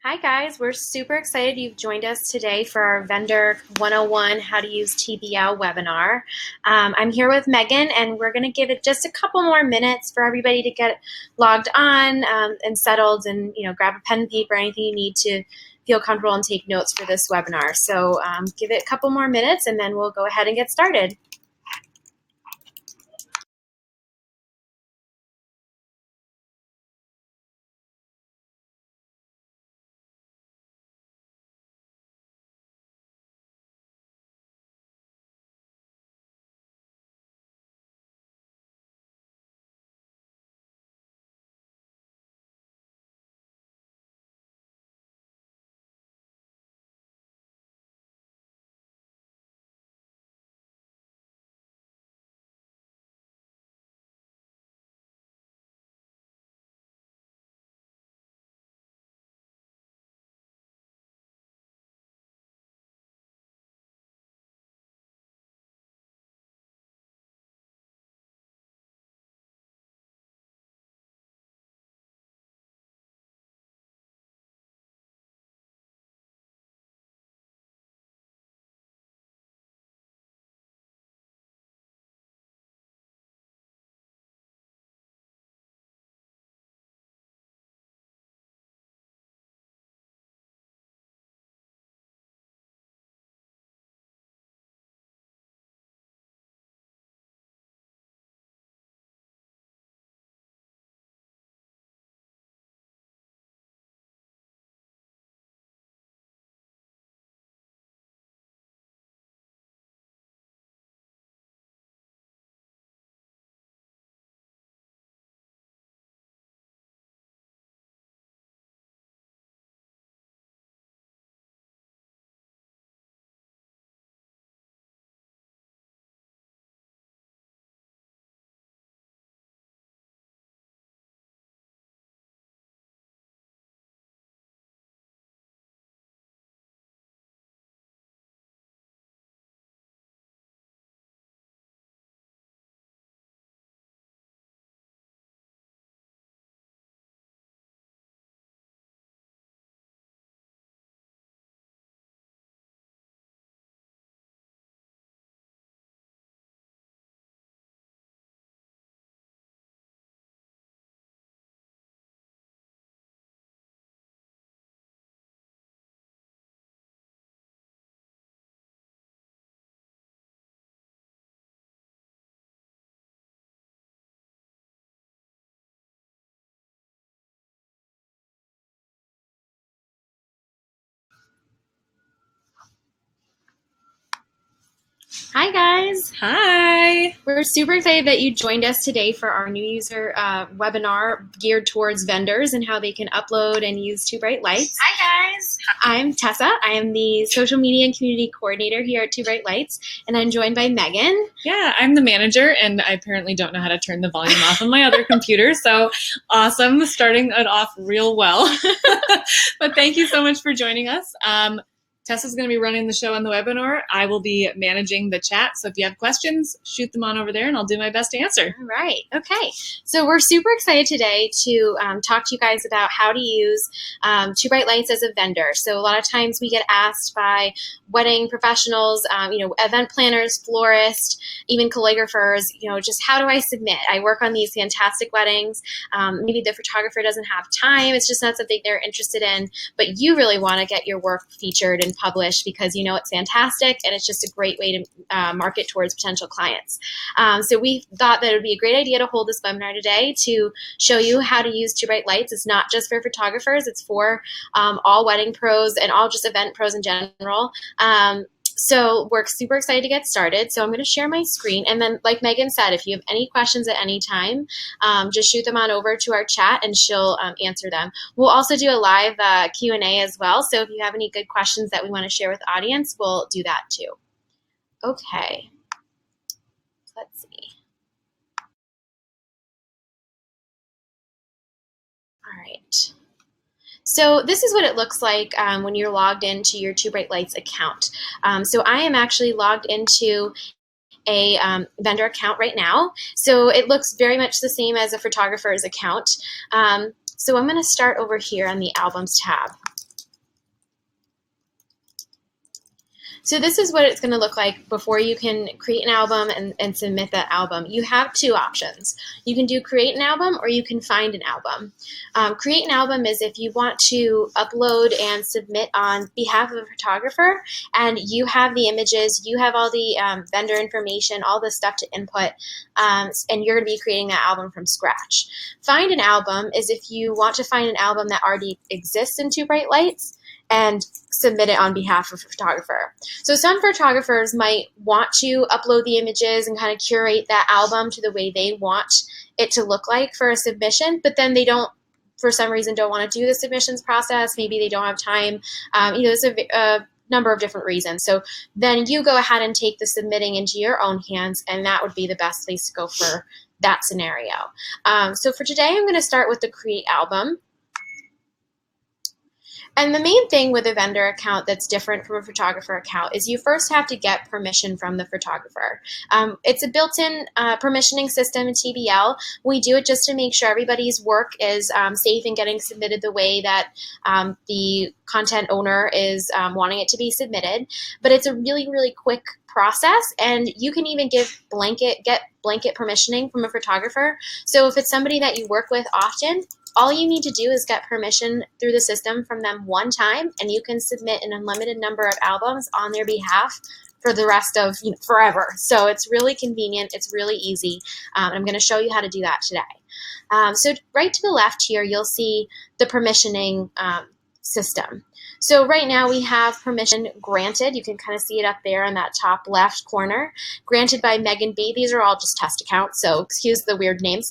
Hi guys, we're super excited you've joined us today for our Vendor 101 How to Use TBL webinar. I'm here with Megan and we're going to give it just a couple more minutes for everybody to get logged on and settled and grab a pen and paper, anything you need to feel comfortable and take notes for this webinar. So give it a couple more minutes and then we'll go ahead and get started. Hi guys. Hi. We're super excited that you joined us today for our new user webinar geared towards vendors and how they can upload and use Two Bright Lights. Hi, guys. I'm Tessa. I am the social media and community coordinator here at Two Bright Lights, and I'm joined by Megan. Yeah, I'm the manager, and I apparently don't know how to turn the volume off on my other computer, so awesome. Starting it off real well. But thank you so much for joining us. Tessa's going to be running the show on the webinar. I will be managing the chat, so if you have questions, shoot them on over there, and I'll do my best to answer. All right. Okay. So we're super excited today to talk to you guys about how to use Two Bright Lights as a vendor. So a lot of times we get asked by wedding professionals, event planners, florists, even calligraphers, just how do I submit? I work on these fantastic weddings. Maybe the photographer doesn't have time. It's just not something they're interested in, but you really want to get your work featured and published because it's fantastic and it's just a great way to market towards potential clients. So we thought that it would be a great idea to hold this webinar today to show you how to use Two Bright Lights. It's not just for photographers, it's for all wedding pros and all just event pros in general. So we're super excited to get started. So I'm going to share my screen. And then like Megan said, if you have any questions at any time, just shoot them on over to our chat and she'll answer them. We'll also do a live Q&A as well. So if you have any good questions that we want to share with the audience, we'll do that too. Okay. Let's see. All right. So this is what it looks like when you're logged into your Two Bright Lights account. So I am actually logged into a vendor account right now. So it looks very much the same as a photographer's account. So I'm going to start over here on the Albums tab. So this is what it's going to look like before you can create an album and submit that album. You have two options. You can do create an album or you can find an album. Create an album is if you want to upload and submit on behalf of a photographer and you have the images, you have all the vendor information, all the stuff to input, and you're going to be creating that album from scratch. Find an album is if you want to find an album that already exists in Two Bright Lights and submit it on behalf of a photographer. So some photographers might want to upload the images and kind of curate that album to the way they want it to look like for a submission, but then they don't, for some reason, don't want to do the submissions process. Maybe they don't have time. There's a number of different reasons. So then you go ahead and take the submitting into your own hands, and that would be the best place to go for that scenario. So for today, I'm going to start with the create album. And the main thing with a vendor account that's different from a photographer account is you first have to get permission from the photographer. It's a built-in permissioning system in TBL. We do it just to make sure everybody's work is safe and getting submitted the way that the content owner is wanting it to be submitted. But it's a really, really quick process, and you can even get blanket permissioning from a photographer. So if it's somebody that you work with often, all you need to do is get permission through the system from them one time, and you can submit an unlimited number of albums on their behalf for the rest of forever. So it's really convenient. It's really easy. I'm going to show you how to do that today. So right to the left here, you'll see the permissioning system. So right now we have permission granted. You can kind of see it up there in that top left corner. Granted by Megan B. These are all just test accounts, so excuse the weird names.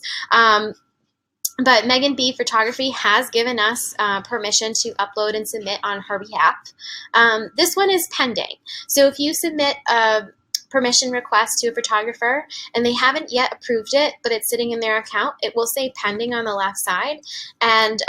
But Megan B. Photography has given us permission to upload and submit on her behalf. This one is pending. So if you submit a permission request to a photographer and they haven't yet approved it, but it's sitting in their account, it will say pending on the left side. And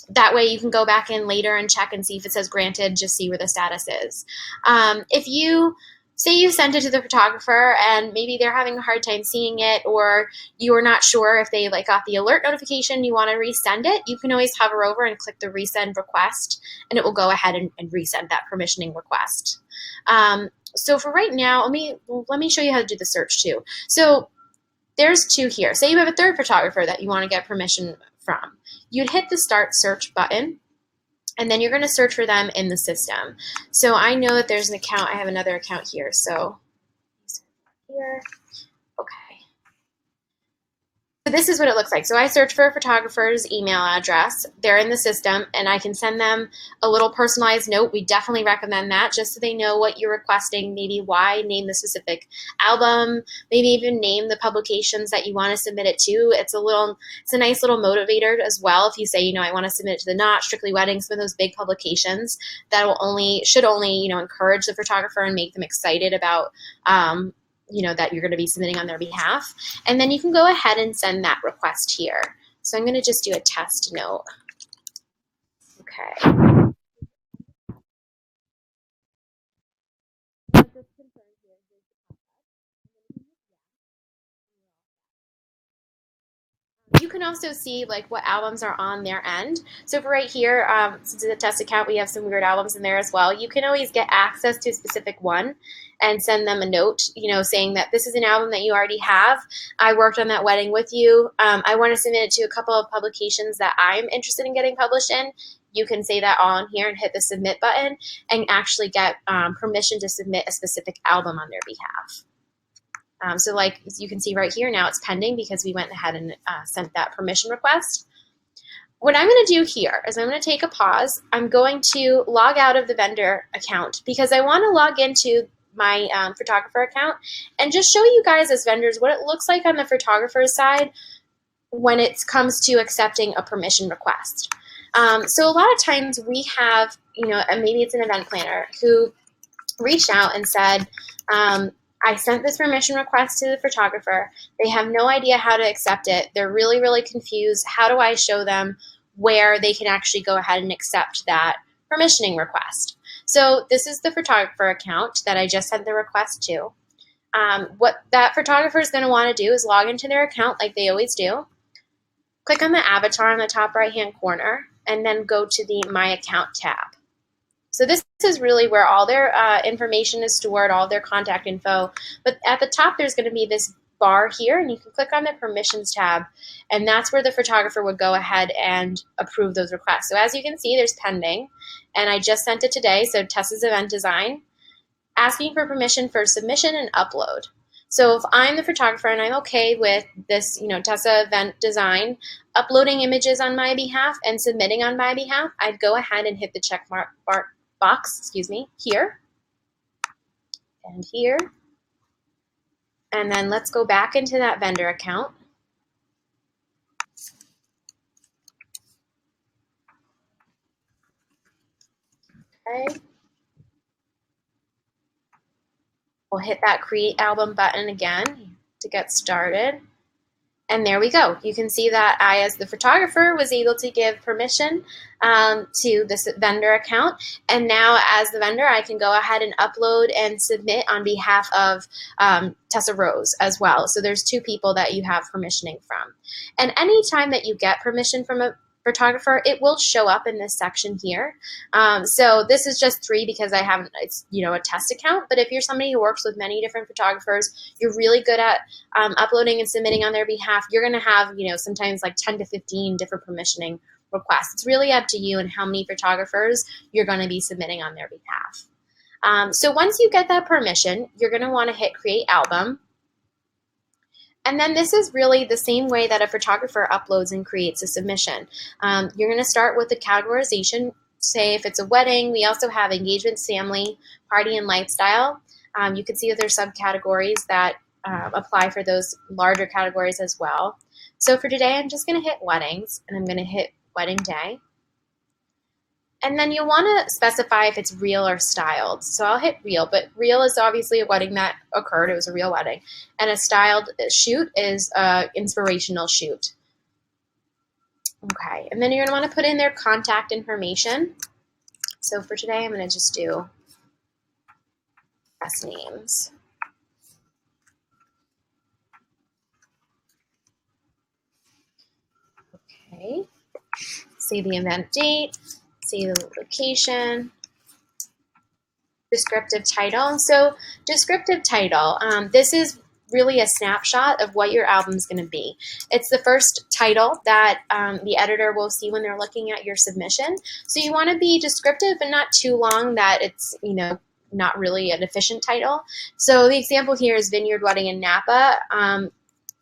that way you can go back in later and check and see if it says granted, just see where the status is. If you say you sent it to the photographer and maybe they're having a hard time seeing it, or you're not sure if they got the alert notification, you want to resend it, you can always hover over and click the resend request, and it will go ahead and resend that permissioning request. So for right now, let me show you how to do the search too. So there's two here. Say you have a third photographer that you want to get permission from. You'd hit the start search button, and then you're going to search for them in the system. So I know that there's an account. I have another account here. So here, okay. So this is what it looks like. So I search for a photographer's email address. They're in the system, and I can send them a little personalized note. We definitely recommend that, just so they know what you're requesting, maybe why, name the specific album, maybe even name the publications that you want to submit it to. It's a nice little motivator as well. If you say, I want to submit it to the Knot, Strictly Wedding, some of those big publications, that should only encourage the photographer and make them excited about that you're going to be submitting on their behalf. And then you can go ahead and send that request here. So I'm going to just do a test note. Okay. You can also see what albums are on their end. So for right here, since it's a test account, we have some weird albums in there as well. You can always get access to a specific one and send them a note, saying that this is an album that you already have. I worked on that wedding with you. I want to submit it to a couple of publications that I'm interested in getting published in. You can say that all in here and hit the submit button and actually get permission to submit a specific album on their behalf. So you can see right here now, it's pending because we went ahead and sent that permission request. What I'm going to do here is I'm going to take a pause. I'm going to log out of the vendor account because I want to log into my photographer account and just show you guys as vendors what it looks like on the photographer's side when it comes to accepting a permission request. So a lot of times we have, maybe it's an event planner who reached out and said, I sent this permission request to the photographer. They have no idea how to accept it. They're really, really confused. How do I show them where they can actually go ahead and accept that permissioning request? So this is the photographer account that I just sent the request to. What that photographer is going to want to do is log into their account like they always do. Click on the avatar on the top right-hand corner and then go to the My Account tab. So this is really where all their information is stored, all their contact info. But at the top, there's going to be this bar here, and you can click on the permissions tab, and that's where the photographer would go ahead and approve those requests. So as you can see, there's pending, and I just sent it today. So Tessa's Event Design, asking for permission for submission and upload. So if I'm the photographer and I'm okay with this, Tessa Event Design uploading images on my behalf and submitting on my behalf, I'd go ahead and hit the check mark box, here and here. And then let's go back into that vendor account. Okay. We'll hit that create album button again to get started. And there we go. You can see that I, as the photographer, was able to give permission to this vendor account. And now, as the vendor, I can go ahead and upload and submit on behalf of Tessa Rose as well. So there's two people that you have permissioning from. And anytime that you get permission from a photographer, it will show up in this section here. So this is just 3 because I haven't, it's a test account. But if you're somebody who works with many different photographers, you're really good at uploading and submitting on their behalf, you're going to have sometimes like 10 to 15 different permissioning requests. It's really up to you and how many photographers you're going to be submitting on their behalf. So once you get that permission, you're going to want to hit create album. And then this is really the same way that a photographer uploads and creates a submission. You're going to start with the categorization. Say if it's a wedding, we also have engagement, family, party, and lifestyle. You can see that there's subcategories that apply for those larger categories as well. So for today, I'm just going to hit weddings, and I'm going to hit wedding day. And then you want to specify if it's real or styled. So I'll hit real, but real is obviously a wedding that occurred. It was a real wedding. And a styled shoot is an inspirational shoot. Okay, and then you're going to want to put in their contact information. So for today, I'm going to just do guest names. Okay, say the event date, say the location, descriptive title. So descriptive title, this is really a snapshot of what your album's going to be. It's the first title that the editor will see when they're looking at your submission. So you want to be descriptive but not too long that it's, not really an efficient title. So the example here is Vineyard Wedding in Napa.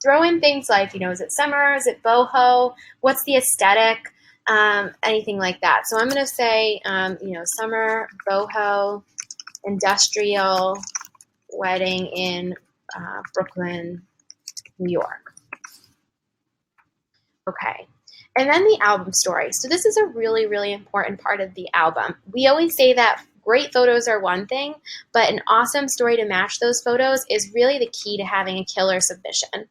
Throw in things like, is it summer? Is it boho? What's the aesthetic? Anything like that. So I'm going to say, summer, boho, industrial wedding in Brooklyn, New York. Okay. And then the album story. So this is a really, really important part of the album. We always say that great photos are one thing, but an awesome story to match those photos is really the key to having a killer submission.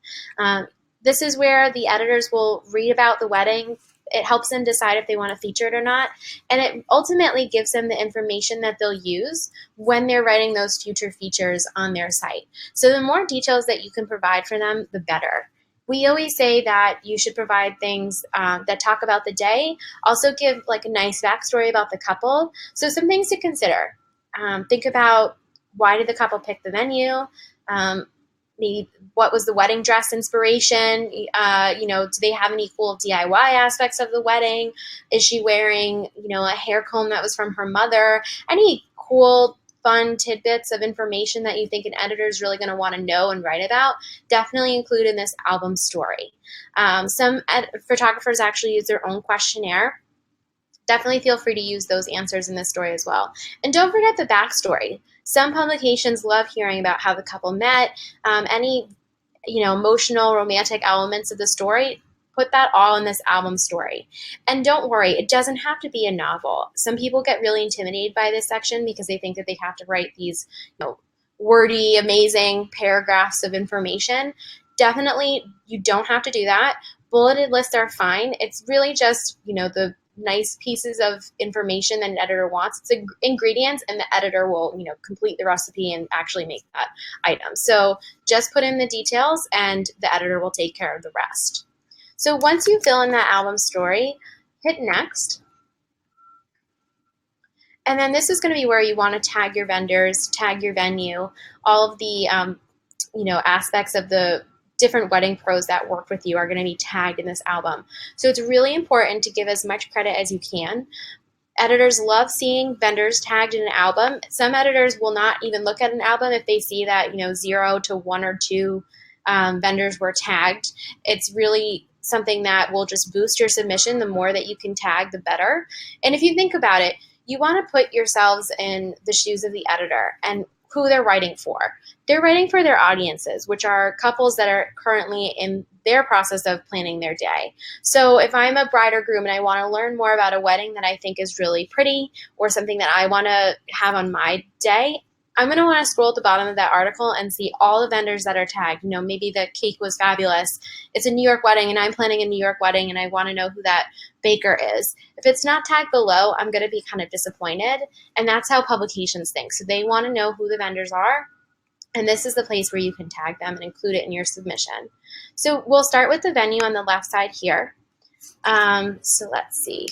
This is where the editors will read about the wedding. It helps them decide if they want to feature it or not, and it ultimately gives them the information that they'll use when they're writing those future features on their site. So the more details that you can provide for them, the better. We always say that you should provide things that talk about the day, also give like a nice backstory about the couple. So some things to consider. Think about, why did the couple pick the venue? Maybe what was the wedding dress inspiration? Do they have any cool DIY aspects of the wedding? Is she wearing, a hair comb that was from her mother? Any cool, fun tidbits of information that you think an editor is really going to want to know and write about, definitely include in this album story. Some photographers actually use their own questionnaire. Definitely feel free to use those answers in this story as well. And don't forget the backstory. Some publications love hearing about how the couple met, any emotional, romantic elements of the story. Put that all in this album story. And don't worry, it doesn't have to be a novel. Some people get really intimidated by this section because they think that they have to write these wordy, amazing paragraphs of information. Definitely, you don't have to do that. Bulleted lists are fine. It's really just, the nice pieces of information that an editor wants. It's ingredients, and the editor will, complete the recipe and actually make that item. So just put in the details, and the editor will take care of the rest. So once you fill in that album story, hit next. And then this is going to be where you want to tag your vendors, tag your venue, all of the aspects of the different wedding pros that worked with you are going to be tagged in this album. So it's really important to give as much credit as you can. Editors love seeing vendors tagged in an album. Some editors will not even look at an album if they see that 0 to 1 or 2 vendors were tagged. It's really something that will just boost your submission. The more that you can tag, the better. And if you think about it, you want to put yourselves in the shoes of the editor and who they're writing for. They're writing for their audiences, which are couples that are currently in their process of planning their day. So if I'm a bride or groom and I want to learn more about a wedding that I think is really pretty or something that I want to have on my day, I'm going to want to scroll at the bottom of that article and see all the vendors that are tagged. Maybe the cake was fabulous. It's a New York wedding and I'm planning a New York wedding and I want to know who that baker is. If it's not tagged below, I'm going to be kind of disappointed. And that's how publications think. So they want to know who the vendors are. And this is the place where you can tag them and include it in your submission. So we'll start with the venue on the left side here. So let's see.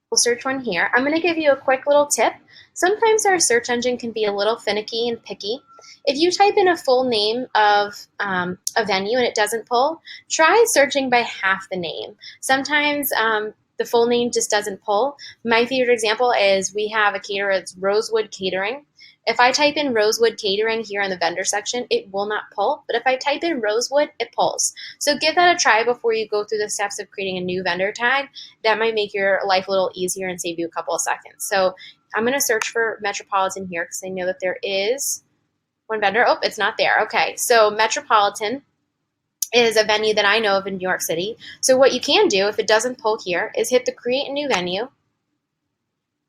We'll search one here. I'm going to give you a quick little tip. Sometimes our search engine can be a little finicky and picky. If you type in a full name of a venue and it doesn't pull, try searching by half the name. Sometimes the full name just doesn't pull. My favorite example is we have a caterer, it's Rosewood Catering. If I type in Rosewood Catering here in the vendor section, it will not pull. But if I type in Rosewood, it pulls. So give that a try before you go through the steps of creating a new vendor tag. That might make your life a little easier and save you a couple of seconds. So I'm going to search for Metropolitan here because I know that there is one vendor. Oh, it's not there. Okay, so Metropolitan is a venue that I know of in New York City. So what you can do if it doesn't pull here is hit the create a new venue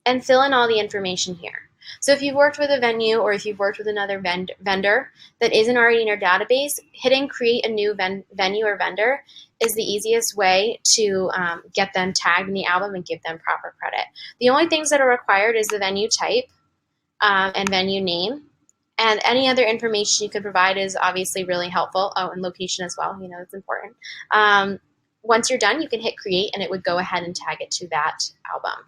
and fill in all the information here. So if you've worked with a venue or if you've worked with another vendor that isn't already in your database, hitting create a new venue or vendor is the easiest way to get them tagged in the album and give them proper credit. The only things that are required is the venue type and venue name. And any other information you could provide is obviously really helpful. Oh, and location as well. It's important. Once you're done, you can hit create and it would go ahead and tag it to that album.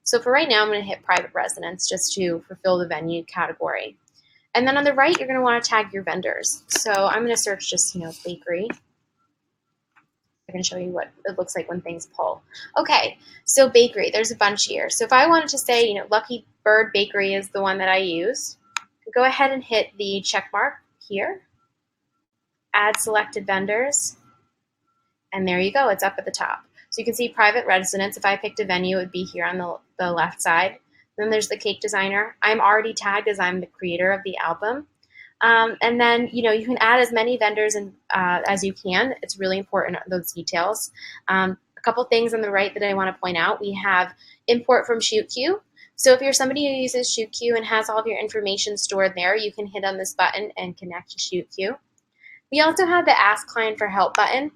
So for right now, I'm going to hit private residence just to fulfill the venue category. And then on the right, you're going to want to tag your vendors. So I'm going to search just, bakery. I can show you what it looks like when things pull. Okay, so bakery, there's a bunch here. So if I wanted to say, Lucky Bird Bakery is the one that I use, go ahead and hit the check mark here, add selected vendors, and there you go, it's up at the top. So you can see private residence. If I picked a venue, it would be here on the left side. Then there's the cake designer. I'm already tagged as I'm the creator of the album. And then, you can add as many vendors as you can. It's really important, those details. A couple things on the right that I want to point out. We have import from ShootQ. So if you're somebody who uses ShootQ and has all of your information stored there, you can hit on this button and connect to ShootQ. We also have the Ask Client for Help button.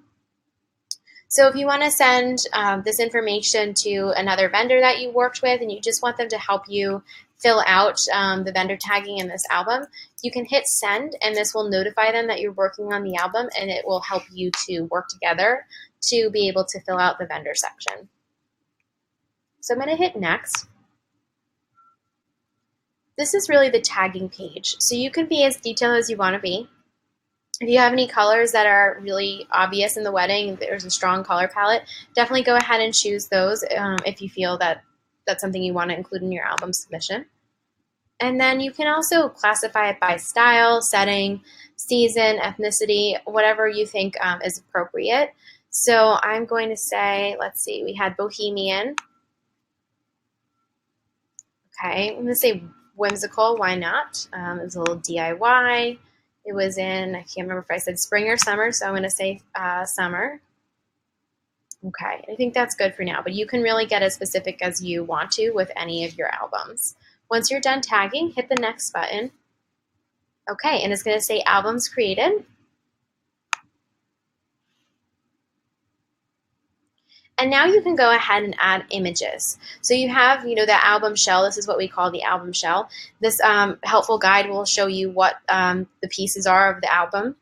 So if you want to send this information to another vendor that you worked with and you just want them to help you fill out the vendor tagging in this album, you can hit send and this will notify them that you're working on the album and it will help you to work together to be able to fill out the vendor section. So I'm going to hit next. This is really the tagging page. So you can be as detailed as you want to be. If you have any colors that are really obvious in the wedding, there's a strong color palette, definitely go ahead and choose those if you feel that that's something you want to include in your album submission. And then you can also classify it by style, setting, season, ethnicity, whatever you think is appropriate. So I'm going to say, let's see, we had Bohemian. Okay, I'm going to say whimsical, why not? It was a little DIY. It was in, I can't remember if I said spring or summer, so I'm going to say summer. Okay, I think that's good for now, but you can really get as specific as you want to with any of your albums. Once you're done tagging, hit the next button. Okay, and it's going to say albums created. And now you can go ahead and add images. So you have, the album shell. This is what we call the album shell. This helpful guide will show you what the pieces are of the album.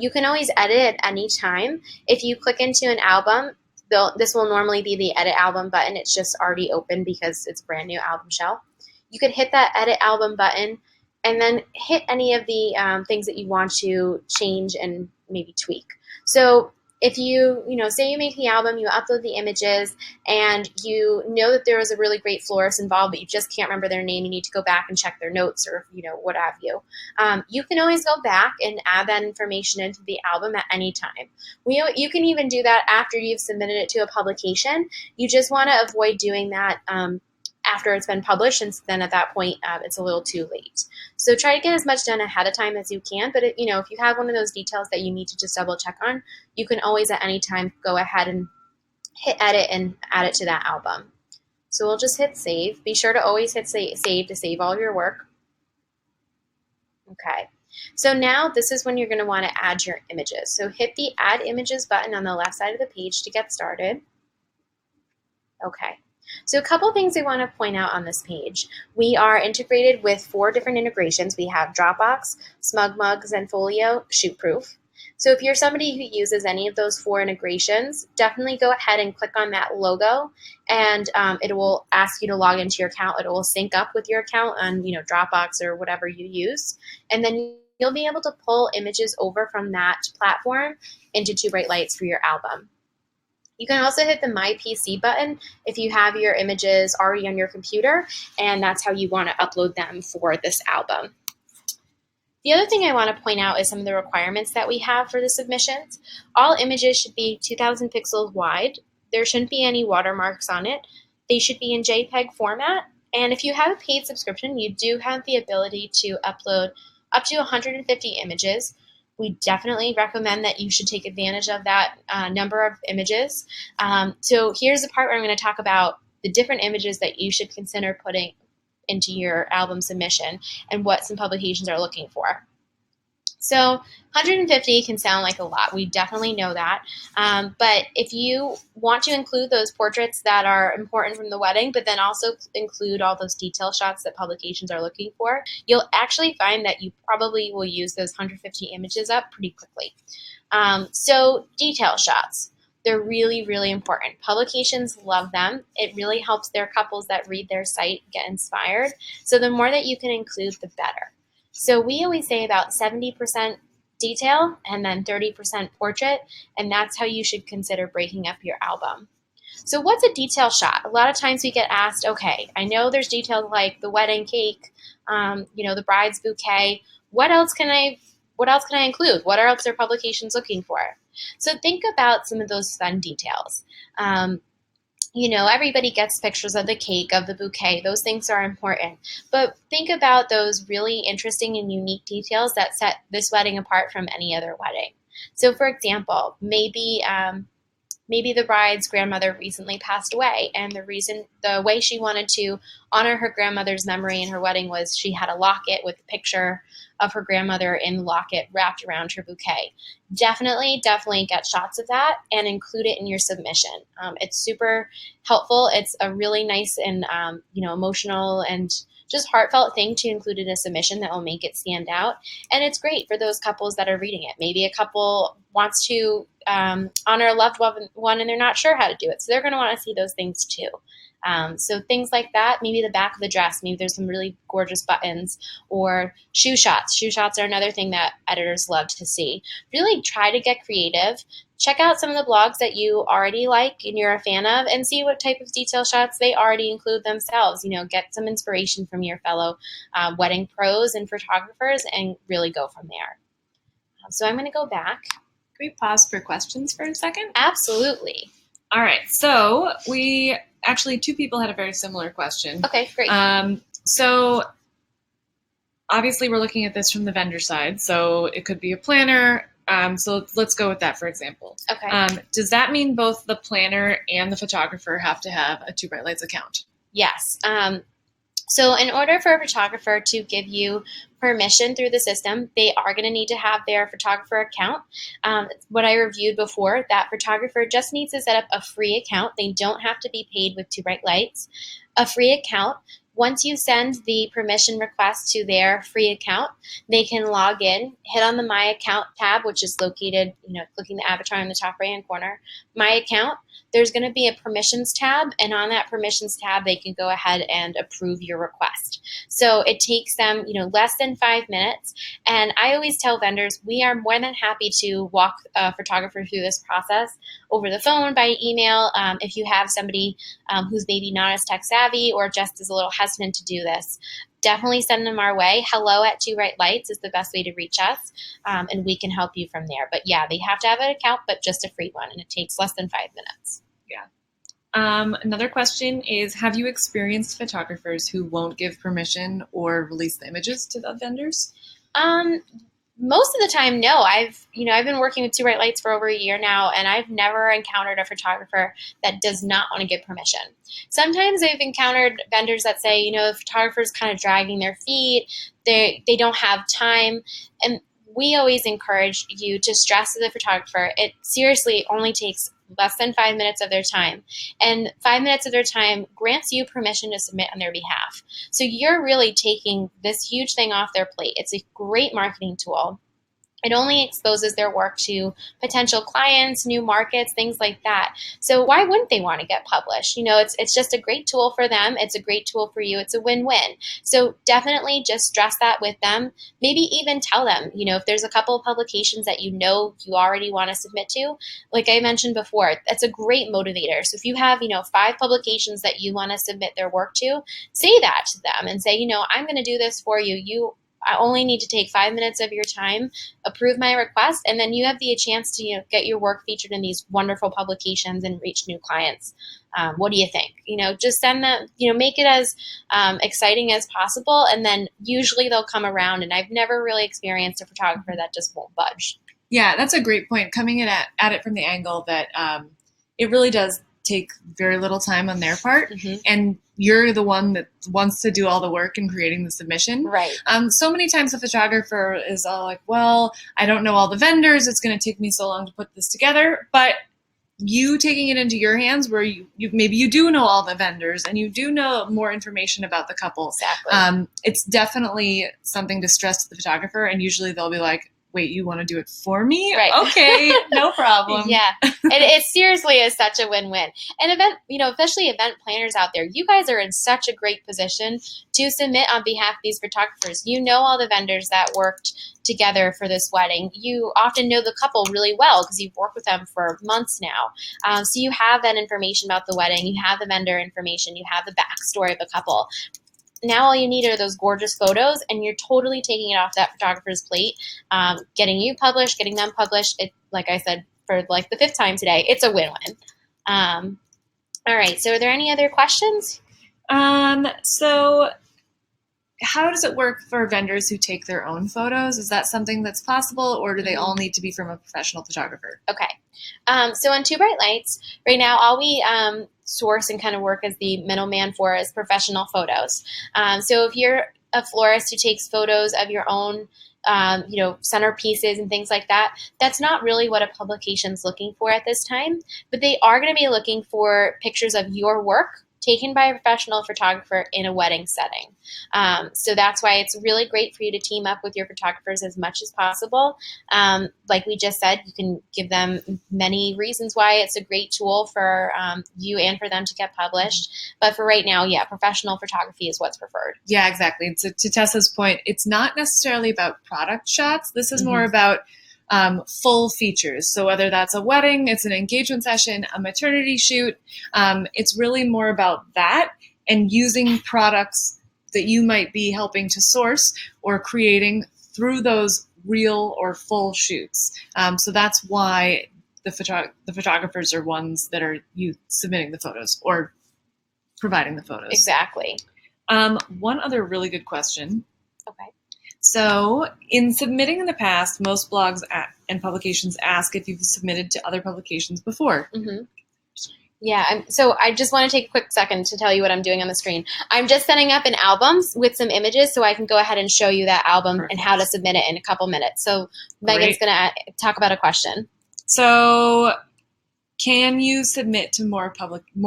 You can always edit at any time. If you click into an album, this will normally be the edit album button. It's just already open because it's a brand new album shell. You could hit that edit album button and then hit any of the things that you want to change and maybe tweak. So if say you make the album, you upload the images, and you know that there was a really great florist involved, but you just can't remember their name, you need to go back and check their notes or, what have you. You can always go back and add that information into the album at any time. You can even do that after you've submitted it to a publication. You just want to avoid doing that after it's been published, since then at that point it's a little too late. So try to get as much done ahead of time as you can, but if you have one of those details that you need to just double check on, you can always at any time go ahead and hit edit and add it to that album. So we'll just hit save. Be sure to always hit save to save all your work. Okay. So now this is when you're going to want to add your images. So hit the add images button on the left side of the page to get started. Okay. So a couple things I want to point out on this page. We are integrated with 4 different integrations. We have Dropbox, SmugMug, Zenfolio, Shootproof. So if you're somebody who uses any of those 4 integrations, definitely go ahead and click on that logo, and it will ask you to log into your account. It will sync up with your account on Dropbox or whatever you use, and then you'll be able to pull images over from that platform into 2 Bright Lights for your album. You can also hit the My PC button if you have your images already on your computer, and that's how you want to upload them for this album. The other thing I want to point out is some of the requirements that we have for the submissions. All images should be 2,000 pixels wide. There shouldn't be any watermarks on it. They should be in JPEG format. And if you have a paid subscription, you do have the ability to upload up to 150 images. We definitely recommend that you should take advantage of that number of images. So here's the part where I'm going to talk about the different images that you should consider putting into your album submission and what some publications are looking for. So 150 can sound like a lot. We definitely know that. But if you want to include those portraits that are important from the wedding, but then also include all those detail shots that publications are looking for, you'll actually find that you probably will use those 150 images up pretty quickly. So detail shots. They're really, really important. Publications love them. It really helps their couples that read their site get inspired. So the more that you can include, the better. So we always say about 70% detail and then 30% portrait, and that's how you should consider breaking up your album. So what's a detail shot? A lot of times we get asked, okay, I know there's details like the wedding cake, the bride's bouquet. What else can I include? What else are publications looking for? So think about some of those fun details. Everybody gets pictures of the cake, of the bouquet. Those things are important. But think about those really interesting and unique details that set this wedding apart from any other wedding. So for example, maybe the bride's grandmother recently passed away, and the way she wanted to honor her grandmother's memory in her wedding was she had a locket with a picture of her grandmother in the locket wrapped around her bouquet. Definitely get shots of that and include it in your submission. It's super helpful. It's a really nice and emotional and just heartfelt thing to include in a submission that will make it stand out. And it's great for those couples that are reading it. Maybe a couple wants to honor a loved one and they're not sure how to do it. So they're going to want to see those things too. So things like that, maybe the back of the dress, maybe there's some really gorgeous buttons, or shoe shots. Shoe shots are another thing that editors love to see. Really try to get creative. Check out some of the blogs that you already like and you're a fan of, and see what type of detail shots they already include themselves. Get some inspiration from your fellow wedding pros and photographers and really go from there. So I'm going to go back. Can we pause for questions for a second? Absolutely. All right. So actually, 2 people had a very similar question. Okay, great. So obviously we're looking at this from the vendor side. So it could be a planner. So let's go with that, for example. Okay. Does that mean both the planner and the photographer have to have a 2 Bright Lights account? Yes. So in order for a photographer to give you permission through the system, they are going to need to have their photographer account. What I reviewed before, that photographer just needs to set up a free account. They don't have to be paid with 2 Bright Lights. A free account. Once you send the permission request to their free account, they can log in, hit on the My Account tab, which is located, clicking the avatar in the top right-hand corner, My Account. there's going to be a permissions tab, and on that permissions tab, they can go ahead and approve your request. So it takes them, less than 5 minutes. And I always tell vendors, we are more than happy to walk a photographer through this process over the phone, by email. If you have somebody who's maybe not as tech savvy or just is a little hesitant to do this, definitely send them our way. hello@TwoBrightLights is the best way to reach us, and we can help you from there. But yeah, they have to have an account, but just a free one, and it takes less than 5 minutes. Yeah. Another question is, have you experienced photographers who won't give permission or release the images to the vendors? Most of the time, no. I've been working with Two Bright Lights for over a year now, and I've never encountered a photographer that does not want to give permission. Sometimes I've encountered vendors that say, the photographer's kind of dragging their feet, they don't have time, and we always encourage you to stress to the photographer, it seriously only takes less than 5 minutes of their time, and 5 minutes of their time grants you permission to submit on their behalf. So you're really taking this huge thing off their plate. It's a great marketing tool. It only exposes their work to potential clients, new markets, things like that. So why wouldn't they want to get published? It's just a great tool for them. It's a great tool for you. It's a win-win. So definitely just stress that with them. Maybe even tell them, if there's a couple of publications that you already want to submit to, like I mentioned before, that's a great motivator. So if you have, 5 publications that you want to submit their work to, say that to them and say, I'm going to do this for you. I only need to take 5 minutes of your time, approve my request, and then you have the chance to get your work featured in these wonderful publications and reach new clients. What do you think? Just send them, make it as exciting as possible, and then usually they'll come around, and I've never really experienced a photographer that just won't budge. Yeah, that's a great point. Coming in at it from the angle that it really does take very little time on their part, and you're the one that wants to do all the work in creating the submission. Right. So many times the photographer is all like, well, I don't know all the vendors. It's going to take me so long to put this together. But you taking it into your hands where you maybe you do know all the vendors and you do know more information about the couple. Exactly. It's definitely something to stress to the photographer. And usually they'll be like, wait, you want to do it for me? Right. Okay, no problem. Yeah. It seriously is such a win-win. And especially event planners out there, you guys are in such a great position to submit on behalf of these photographers. You know all the vendors that worked together for this wedding. You often know the couple really well because you've worked with them for months now. So you have that information about the wedding. You have the vendor information. You have the backstory of the couple. Now all you need are those gorgeous photos, and you're totally taking it off that photographer's plate, getting you published, getting them published. It, like I said, for like the 5th time today, it's a win-win. All right. So are there any other questions? So how does it work for vendors who take their own photos? Is that something that's possible, or do they all need to be from a professional photographer? Okay. So on Two Bright Lights, right now, all we source and kind of work as the middleman for is professional photos. So if you're a florist who takes photos of your own, centerpieces and things like that, that's not really what a publication's looking for at this time, but they are going to be looking for pictures of your work taken by a professional photographer in a wedding setting. So that's why it's really great for you to team up with your photographers as much as possible. Like we just said, you can give them many reasons why it's a great tool for you and for them to get published. But for right now, yeah, professional photography is what's preferred. Yeah, exactly. To Tessa's point, it's not necessarily about product shots. This is more about full features. So whether that's a wedding, it's an engagement session, a maternity shoot, it's really more about that and using products that you might be helping to source or creating through those real or full shoots. So that's why the photographers are ones that are you submitting the photos or providing the photos. Exactly. One other really good question. Okay. So in submitting in the past, most blogs and publications ask if you've submitted to other publications before. Yeah, so I just want to take a quick second to tell you what I'm doing on the screen. I'm just setting up an album with some images so I can go ahead and show you that album Perfect. And how to submit it in a couple minutes. So Megan's going to talk about a question. So Can you submit to more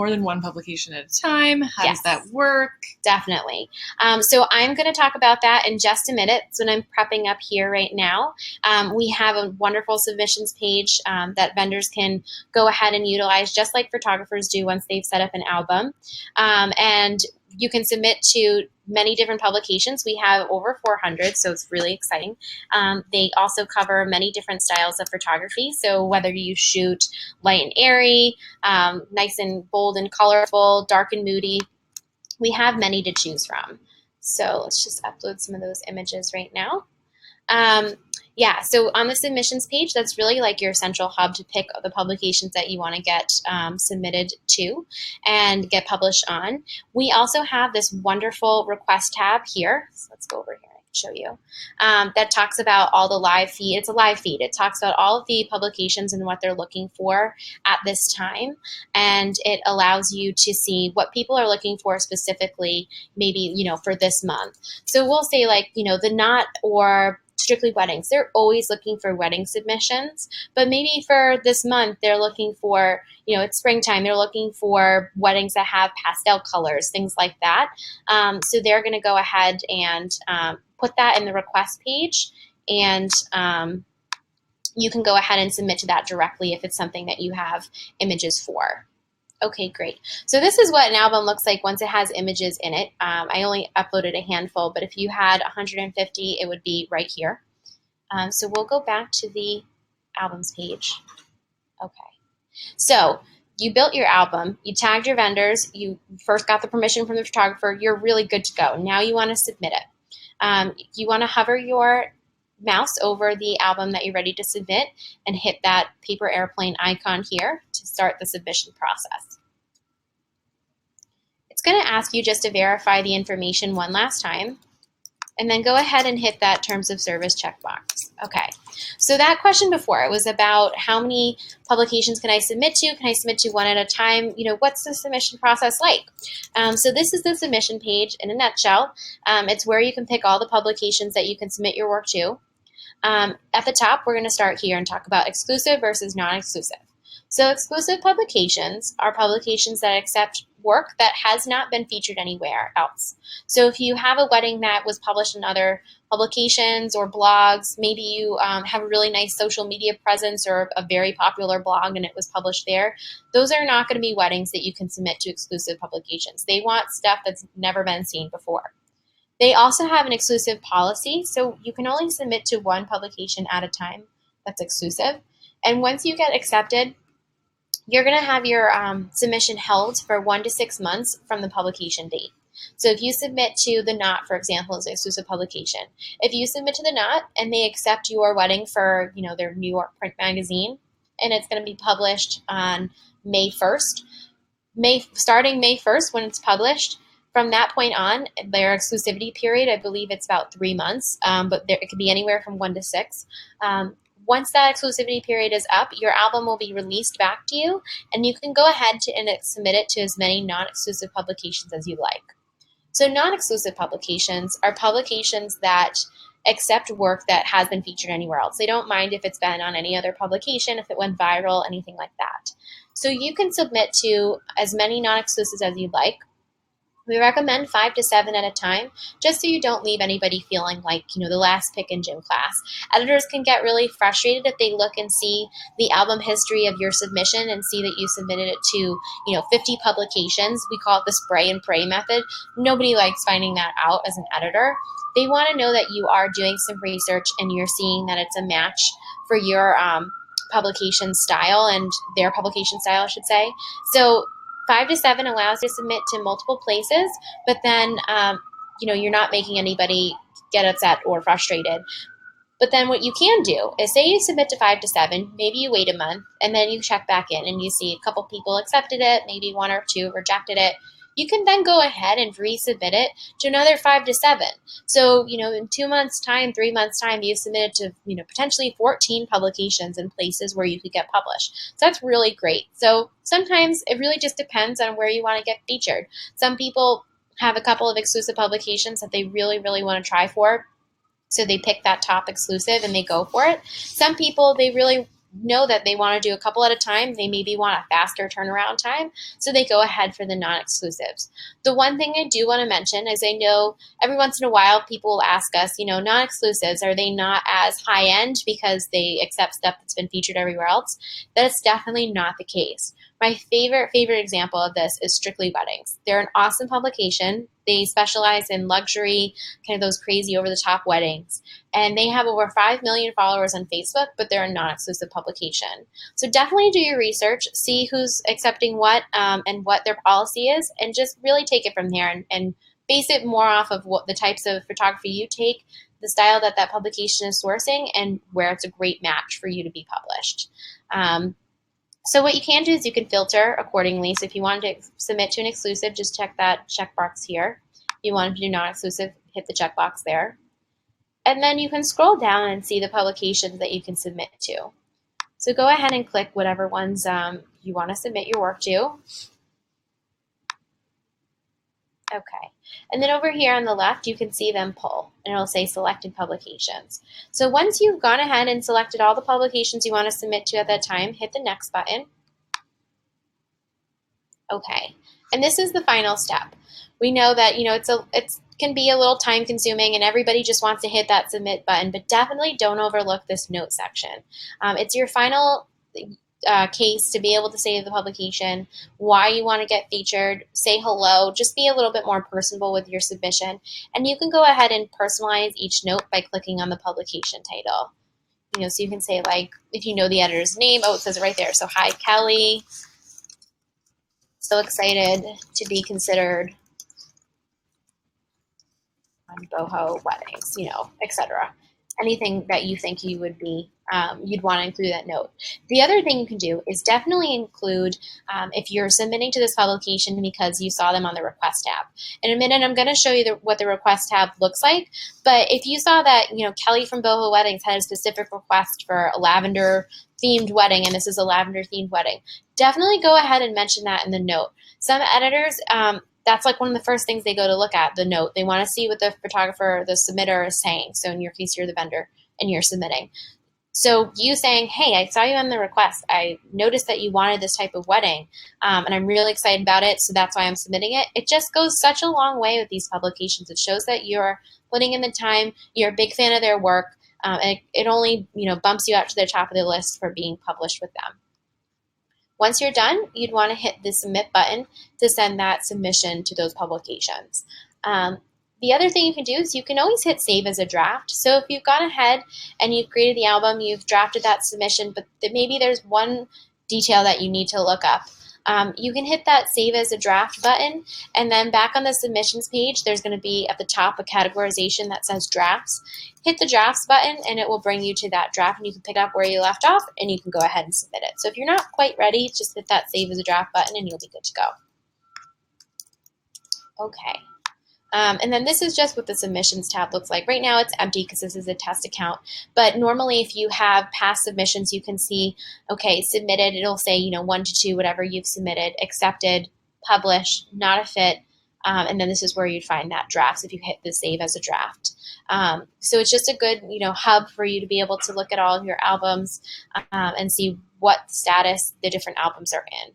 than one publication at a time? How Yes. does that work? Definitely. So I'm going to talk about that in just a minute. So when I'm prepping up here right now, we have a wonderful submissions page that vendors can go ahead and utilize, just like photographers do once they've set up an album. And you can submit to many different publications. We have over 400, so it's really exciting. They also cover many different styles of photography. So whether you shoot light and airy, nice and bold and colorful, dark and moody, we have many to choose from. So let's just upload some of those images right now. Yeah, so on the submissions page, that's really like your central hub to pick the publications that you want to get submitted to and get published on. We also have this wonderful request tab here. So let's go over here. Show you that talks about all the live feed. It's a live feed. It talks about all of the publications and what they're looking for at this time, and it allows you to see what people are looking for specifically, maybe for this month. So we'll say like the Knot or Strictly Weddings, they're always looking for wedding submissions, but maybe for this month they're looking for, it's springtime, they're looking for weddings that have pastel colors, things like that. So they're going to go ahead and put that in the request page, and you can go ahead and submit to that directly if it's something that you have images for. Okay, great. So this is what an album looks like once it has images in it. I only uploaded a handful, but if you had 150, it would be right here. So we'll go back to the albums page. Okay. So you built your album, you tagged your vendors, you first got the permission from the photographer, you're really good to go. Now you want to submit it. You want to hover your mouse over the album that you're ready to submit and hit that paper airplane icon here to start the submission process. It's going to ask you just to verify the information one last time, and then go ahead and hit that terms of service checkbox. Okay, so that question before, it was about how many publications can I submit to? Can I submit to one at a time? What's the submission process like? So this is the submission page in a nutshell. It's where you can pick all the publications that you can submit your work to. At the top, we're going to start here and talk about exclusive versus non-exclusive. So exclusive publications are publications that accept work that has not been featured anywhere else. So if you have a wedding that was published in other publications or blogs, maybe you have a really nice social media presence or a very popular blog and it was published there, those are not going to be weddings that you can submit to exclusive publications. They want stuff that's never been seen before. They also have an exclusive policy, so you can only submit to one publication at a time that's exclusive. And once you get accepted, you're going to have your submission held for 1 to 6 months from the publication date. So if you submit to the Knot, for example, as an exclusive publication, if you submit to the Knot and they accept your wedding for their New York print magazine, and it's going to be published on May 1st, starting May 1st when it's published, from that point on, their exclusivity period, I believe it's about 3 months, but it could be anywhere from 1 to 6. Once that exclusivity period is up, your album will be released back to you, and you can go ahead and submit it to as many non-exclusive publications as you like. So non-exclusive publications are publications that accept work that has been featured anywhere else. They don't mind if it's been on any other publication, if it went viral, anything like that. So you can submit to as many non-exclusives as you'd like. We recommend 5 to 7 at a time, just so you don't leave anybody feeling like, the last pick in gym class. Editors can get really frustrated if they look and see the album history of your submission and see that you submitted it to, 50 publications. We call it the spray and pray method. Nobody likes finding that out as an editor. They want to know that you are doing some research and you're seeing that it's a match for your publication style and their publication style, I should say. So 5 to 7 allows you to submit to multiple places, but then, you're not making anybody get upset or frustrated. But then what you can do is say you submit to 5 to 7, maybe you wait a month, and then you check back in and you see a couple people accepted it, maybe 1 or 2 rejected it. You can then go ahead and resubmit it to another 5 to 7. So, in 2 months' time, 3 months' time, you've submitted to, potentially 14 publications in places where you could get published. So that's really great. So sometimes it really just depends on where you want to get featured. Some people have a couple of exclusive publications that they really, really want to try for. So they pick that top exclusive and they go for it. Some people, they really know that they want to do a couple at a time. They maybe want a faster turnaround time, so they go ahead for the non-exclusives. The one thing I do want to mention is I know every once in a while people will ask us, non-exclusives, are they not as high end because they accept stuff that's been featured everywhere else? That is definitely not the case. My favorite example of this is Strictly Weddings. They're an awesome publication. They specialize in luxury, kind of those crazy over the top weddings. And they have over 5 million followers on Facebook, but they're a non-exclusive publication. So definitely do your research, see who's accepting what, and what their policy is, and just really take it from there and base it more off of what the types of photography you take, the style that publication is sourcing, and where it's a great match for you to be published. So what you can do is you can filter accordingly. So if you wanted to submit to an exclusive, just check that checkbox here. If you wanted to do non-exclusive, hit the checkbox there. And then you can scroll down and see the publications that you can submit to. So go ahead and click whatever ones you want to submit your work to. Okay. And then over here on the left, you can see them pull, and it'll say selected publications. So once you've gone ahead and selected all the publications you want to submit to at that time, hit the next button. Okay. And this is the final step. We know that, it can be a little time consuming and everybody just wants to hit that submit button, but definitely don't overlook this note section. It's your final case to be able to save the publication, why you want to get featured, say hello, just be a little bit more personable with your submission. And you can go ahead and personalize each note by clicking on the publication title. So you can say, like, if you know the editor's name, it says it right there. So, hi, Kelly. So excited to be considered on boho weddings, etc. Anything that you think you would be, you'd want to include that note. The other thing you can do is definitely include, if you're submitting to this publication because you saw them on the request tab. In a minute, I'm going to show you what the request tab looks like. But if you saw that, Kelly from Boho Weddings had a specific request for a lavender themed wedding, and this is a lavender themed wedding, definitely go ahead and mention that in the note. Some editors, that's like one of the first things they go to look at, the note. They want to see what the photographer, the submitter is saying. So in your case, you're the vendor and you're submitting. So you saying, hey, I saw you on the request. I noticed that you wanted this type of wedding, and I'm really excited about it, so that's why I'm submitting it. It just goes such a long way with these publications. It shows that you're putting in the time, you're a big fan of their work, and it only bumps you out to the top of the list for being published with them. Once you're done, you'd want to hit the submit button to send that submission to those publications. The other thing you can do is you can always hit save as a draft. So if you've gone ahead and you've created the album, you've drafted that submission, but maybe there's one detail that you need to look up. You can hit that save as a draft button, and then back on the submissions page, there's going to be at the top a categorization that says drafts. Hit the drafts button and it will bring you to that draft, and you can pick up where you left off and you can go ahead and submit it. So if you're not quite ready, just hit that save as a draft button and you'll be good to go. Okay. And then this is just what the submissions tab looks like. Right now it's empty because this is a test account. But normally if you have past submissions, you can see, okay, submitted, it'll say, 1 to 2, whatever you've submitted, accepted, published, not a fit. And then this is where you'd find that drafts if you hit the save as a draft. So it's just a good, hub for you to be able to look at all of your albums and see what status the different albums are in.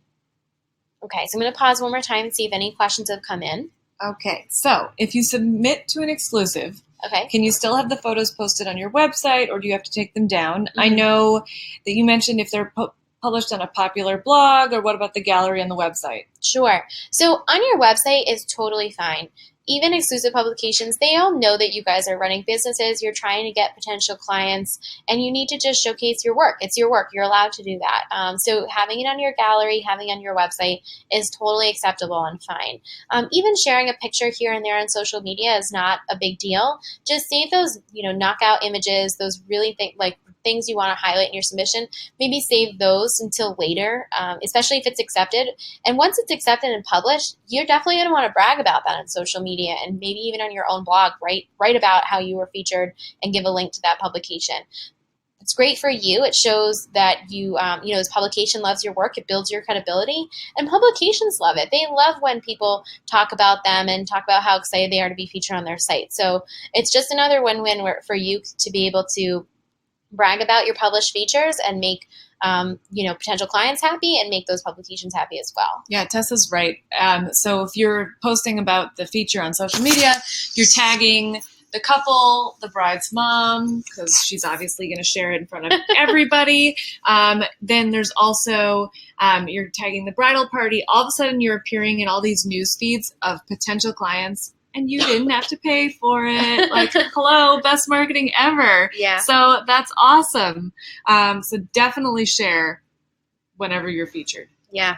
Okay, so I'm going to pause one more time and see if any questions have come in. Okay, so if you submit to an exclusive, can you still have the photos posted on your website, or do you have to take them down? Mm-hmm. I know that you mentioned if they're published on a popular blog, or what about the gallery on the website? Sure. So on your website is totally fine. Even exclusive publications, they all know that you guys are running businesses, you're trying to get potential clients, and you need to just showcase your work. It's your work. You're allowed to do that. So having it on your gallery, having it on your website is totally acceptable and fine. Even sharing a picture here and there on social media is not a big deal. Just save those, knockout images, those really things you want to highlight in your submission. Maybe save those until later, especially if it's accepted. And once it's accepted and published, you're definitely going to want to brag about that on social media and maybe even on your own blog. Write about how you were featured and give a link to that publication. It's great for you. It shows that this publication loves your work. It builds your credibility, and publications love it. They love when people talk about them and talk about how excited they are to be featured on their site. So it's just another win-win for you to be able to brag about your published features and make potential clients happy and make those publications happy as well. Yeah, Tessa's right. So if you're posting about the feature on social media, you're tagging the couple, the bride's mom, because she's obviously going to share it in front of everybody. Then there's also, you're tagging the bridal party. All of a sudden you're appearing in all these news feeds of potential clients, and you didn't have to pay for it. Like, hello, best marketing ever. Yeah. So that's awesome. So definitely share whenever you're featured. Yeah.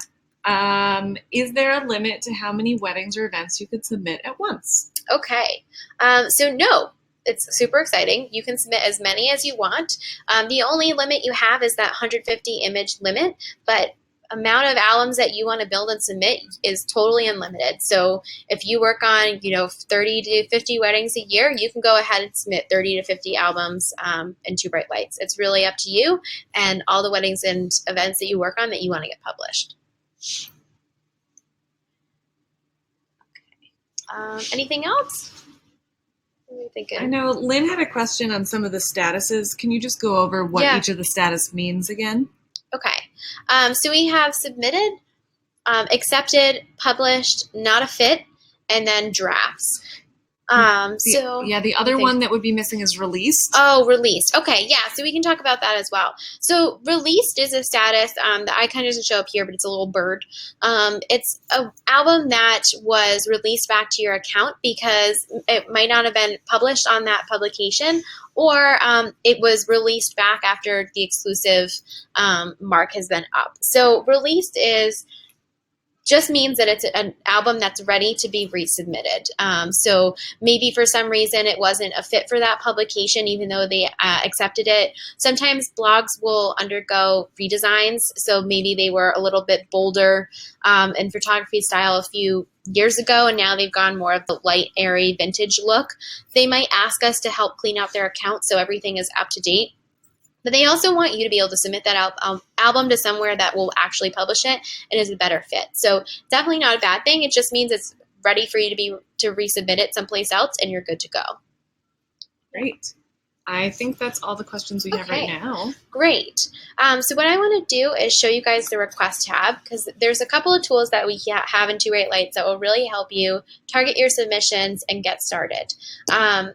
Is there a limit to how many weddings or events you could submit at once? Okay. So no, it's super exciting. You can submit as many as you want. The only limit you have is that 150 image limit, but amount of albums that you want to build and submit is totally unlimited. So if you work on, 30 to 50 weddings a year, you can go ahead and submit 30 to 50 albums in Two Bright Lights. It's really up to you and all the weddings and events that you work on that you want to get published. Okay. Anything else? What are you thinking? I know Lynn had a question on some of the statuses. Can you just go over what each of the status means again? Okay. So we have submitted, accepted, published, not a fit, and then drafts. The other one that would be missing is released. Oh, released. Okay, yeah. So we can talk about that as well. So released is a status that I kind of doesn't show up here, but it's a little bird. It's an album that was released back to your account because it might not have been published on that publication, or it was released back after the exclusive mark has been up. So released just means that it's an album that's ready to be resubmitted. So maybe for some reason it wasn't a fit for that publication, even though they accepted it. Sometimes blogs will undergo redesigns, so maybe they were a little bit bolder in photography style a few years ago, and now they've gone more of the light, airy, vintage look. They might ask us to help clean out their account so everything is up to date. But they also want you to be able to submit that album to somewhere that will actually publish it and is a better fit. So definitely not a bad thing. It just means it's ready for you to resubmit it someplace else, and you're good to go. Great. I think that's all the questions we have right now. Great. So what I want to do is show you guys the request tab, because there's a couple of tools that we have in Two Bright Lights that will really help you target your submissions and get started.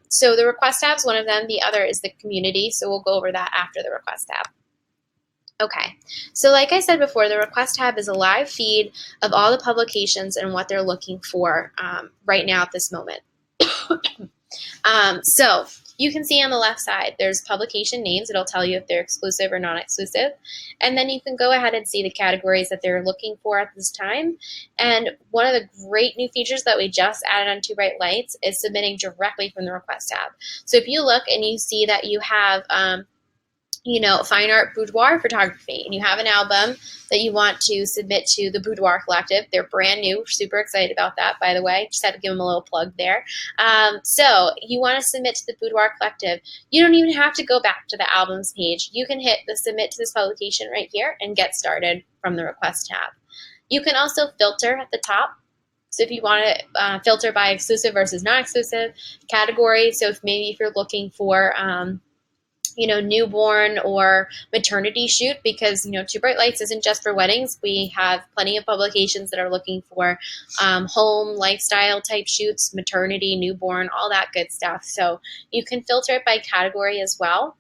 So the request tab is one of them. The other is the community. So we'll go over that after the request tab. Okay, so like I said before, the request tab is a live feed of all the publications and what they're looking for right now at this moment. So you can see on the left side, there's publication names. It'll tell you if they're exclusive or non-exclusive. And then you can go ahead and see the categories that they're looking for at this time. And one of the great new features that we just added on Two Bright Lights is submitting directly from the request tab. So if you look and you see that you have fine art boudoir photography, and you have an album that you want to submit to the Boudoir Collective. They're brand new. We're super excited about that, by the way. Just had to give them a little plug there. So you want to submit to the Boudoir Collective. You don't even have to go back to the albums page. You can hit the submit to this publication right here and get started from the request tab. You can also filter at the top. So if you want to filter by exclusive versus non-exclusive category, so if you're looking for newborn or maternity shoot, because, Two Bright Lights isn't just for weddings. We have plenty of publications that are looking for home lifestyle type shoots, maternity, newborn, all that good stuff. So you can filter it by category as well.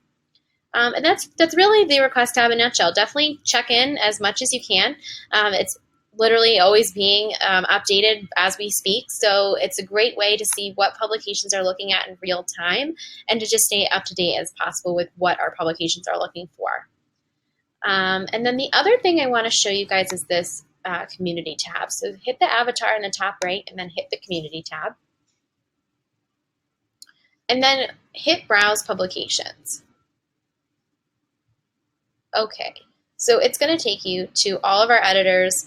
And that's really the request tab in a nutshell. Definitely check in as much as you can. It's literally always being updated as we speak. So it's a great way to see what publications are looking at in real time and to just stay up to date as possible with what our publications are looking for. And then the other thing I want to show you guys is this community tab. So hit the avatar in the top right and then hit the community tab. And then hit browse publications. Okay. So it's going to take you to all of our editors,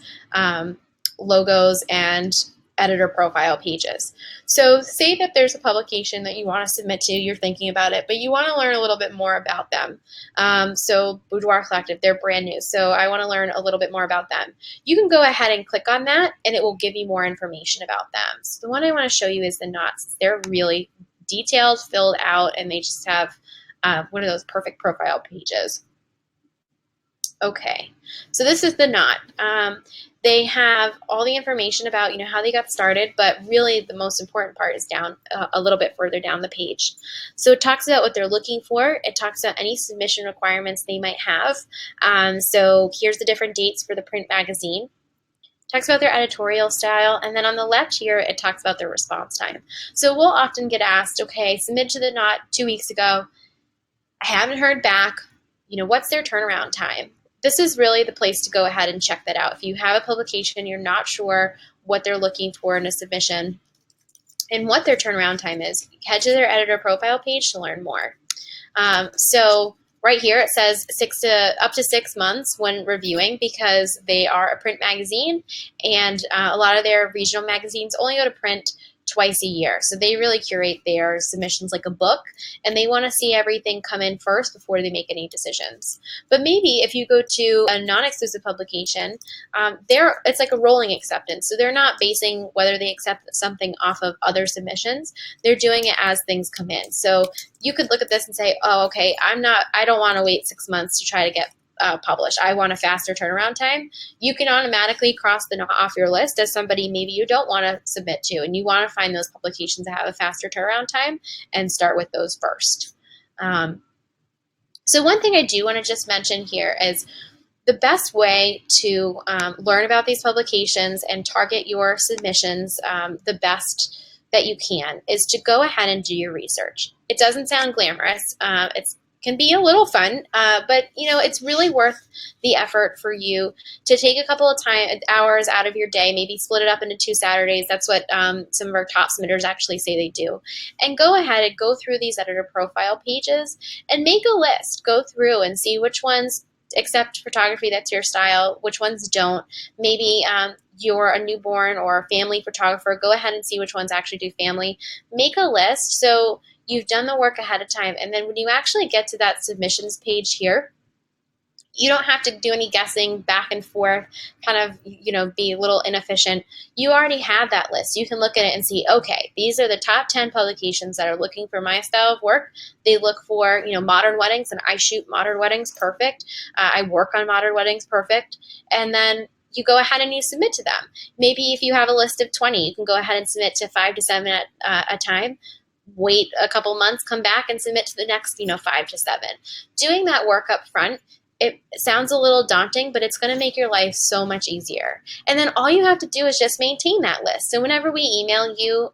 logos, and editor profile pages. So say that there's a publication that you want to submit to, you're thinking about it, but you want to learn a little bit more about them. So Boudoir Collective, they're brand new, so I want to learn a little bit more about them. You can go ahead and click on that, and it will give you more information about them. So the one I want to show you is the knots. They're really detailed, filled out, and they just have what are those perfect profile pages? Okay, so this is the knot. They have all the information about how they got started, but really the most important part is down a little bit further down the page. So it talks about what they're looking for. It talks about any submission requirements they might have. So here's the different dates for the print magazine. Talks about their editorial style, and then on the left here, it talks about their response time. So we'll often get asked, okay, submit to the knot 2 weeks ago. I haven't heard back. What's their turnaround time? This is really the place to go ahead and check that out. If you have a publication, you're not sure what they're looking for in a submission and what their turnaround time is, head to their editor profile page to learn more. So right here it says up to 6 months when reviewing, because they are a print magazine, and a lot of their regional magazines only go to print twice a year. So they really curate their submissions like a book, and they want to see everything come in first before they make any decisions. But maybe if you go to a non-exclusive publication, it's like a rolling acceptance. So they're not basing whether they accept something off of other submissions. They're doing it as things come in. So you could look at this and say, oh, okay, I don't want to wait 6 months to try to get published. I want a faster turnaround time. You can automatically cross the knot off your list as somebody maybe you don't want to submit to, and you want to find those publications that have a faster turnaround time and start with those first. So one thing I do want to just mention here is the best way to learn about these publications and target your submissions the best that you can is to go ahead and do your research. It doesn't sound glamorous. It can be a little fun, but it's really worth the effort for you to take a couple of hours out of your day, maybe split it up into 2 Saturdays. That's what some of our top submitters actually say they do. And go ahead and go through these editor profile pages and make a list. Go through and see which ones accept photography that's your style, which ones don't. Maybe you're a newborn or a family photographer. Go ahead and see which ones actually do family. Make a list so you've done the work ahead of time, and then when you actually get to that submissions page here, you don't have to do any guessing back and forth, kind of, be a little inefficient. You already have that list. You can look at it and see, okay, these are the top 10 publications that are looking for my style of work. They look for, modern weddings, and I shoot modern weddings perfect. I work on modern weddings perfect. And then you go ahead and you submit to them. Maybe if you have a list of 20, you can go ahead and submit to 5 to 7 at a time. Wait a couple months, come back and submit to the next, 5 to 7. Doing that work up front, it sounds a little daunting, but it's going to make your life so much easier. And then all you have to do is just maintain that list. So whenever we email you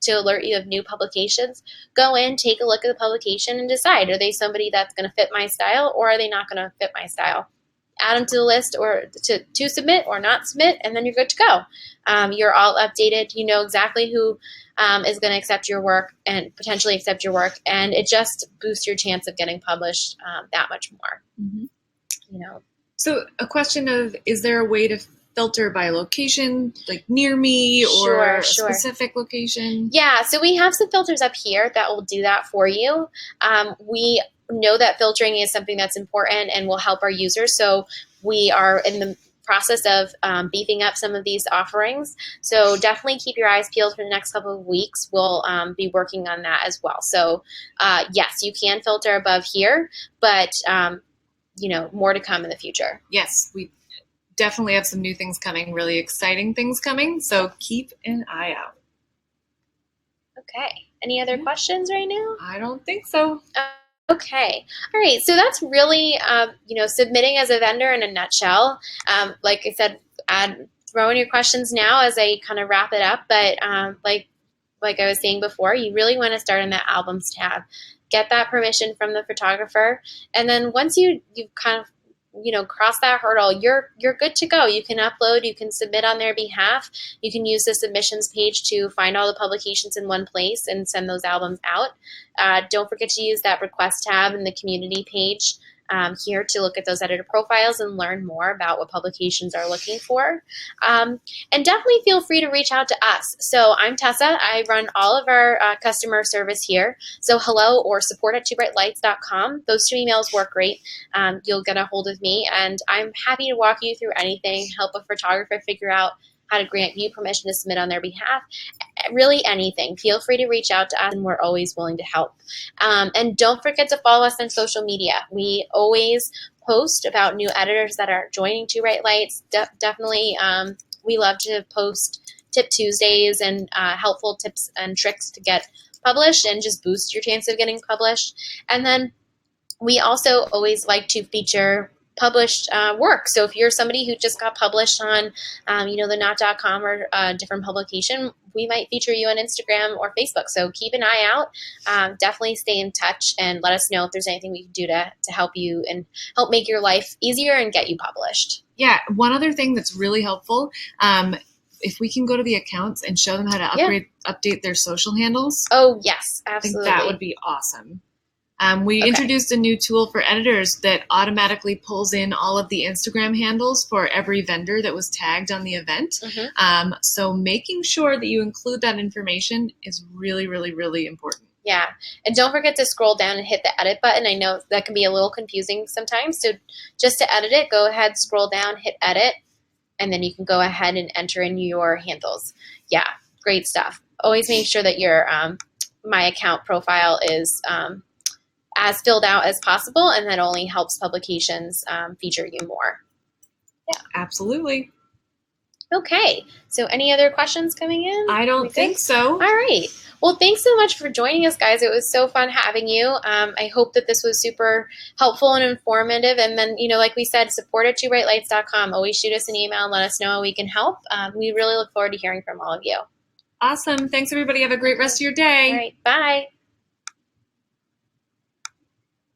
to alert you of new publications, go in, take a look at the publication, and decide, are they somebody that's going to fit my style, or are they not going to fit my style? Add them to the list, or to submit or not submit, and then you're good to go. You're all updated. You know exactly who is going to accept your work and potentially accept your work, and it just boosts your chance of getting published that much more. Mm-hmm. So a question of, is there a way to filter by location, like near me, or a specific location? Yeah, so we have some filters up here that will do that for you. We know that filtering is something that's important and will help our users, so we are in the process of beefing up some of these offerings. So definitely keep your eyes peeled for the next couple of weeks. We'll be working on that as well. So yes, you can filter above here, but more to come in the future. Yes, we definitely have some new things coming, really exciting things coming. So keep an eye out. Okay. Any other questions right now? I don't think so. Okay. All right. So that's really, submitting as a vendor in a nutshell. Like I said, throw in your questions now as I kind of wrap it up. But like I was saying before, you really want to start in that albums tab. Get that permission from the photographer. And then once you've kind of cross that hurdle, you're good to go. You can upload, you can submit on their behalf. You can use the submissions page to find all the publications in one place and send those albums out. Don't forget to use that request tab in the community page here to look at those editor profiles and learn more about what publications are looking for. And definitely feel free to reach out to us. So I'm Tessa. I run all of our customer service here. So hello or support@twobrightlights.com. Those 2 emails work great. You'll get a hold of me, and I'm happy to walk you through anything, help a photographer figure out how to grant you permission to submit on their behalf, really anything. Feel free to reach out to us, and we're always willing to help. And don't forget to follow us on social media. We always post about new editors that are joining Two Bright Lights. Definitely, we love to post Tip Tuesdays and helpful tips and tricks to get published and just boost your chance of getting published. And then we also always like to feature published work. So if you're somebody who just got published on, the Knot.com or a different publication, we might feature you on Instagram or Facebook. So keep an eye out. Definitely stay in touch and let us know if there's anything we can do to help you and help make your life easier and get you published. Yeah, one other thing that's really helpful, if we can go to the accounts and show them how to update their social handles. Oh, yes, absolutely. I think that would be awesome. We introduced a new tool for editors that automatically pulls in all of the Instagram handles for every vendor that was tagged on the event. So making sure that you include that information is really, really, really important. Yeah. And don't forget to scroll down and hit the edit button. I know that can be a little confusing sometimes. So just to edit it, go ahead, scroll down, hit edit, and then you can go ahead and enter in your handles. Yeah, great stuff. Always make sure that your My Account profile is as filled out as possible, and that only helps publications feature you more. Yeah, absolutely. Okay, so any other questions coming in? I don't think so. All right. Well, thanks so much for joining us, guys. It was so fun having you. I hope that this was super helpful and informative. And then, like we said, support at twobrightlights.com. Always shoot us an email and let us know how we can help. We really look forward to hearing from all of you. Awesome. Thanks, everybody. Have a great rest of your day. All right. Bye.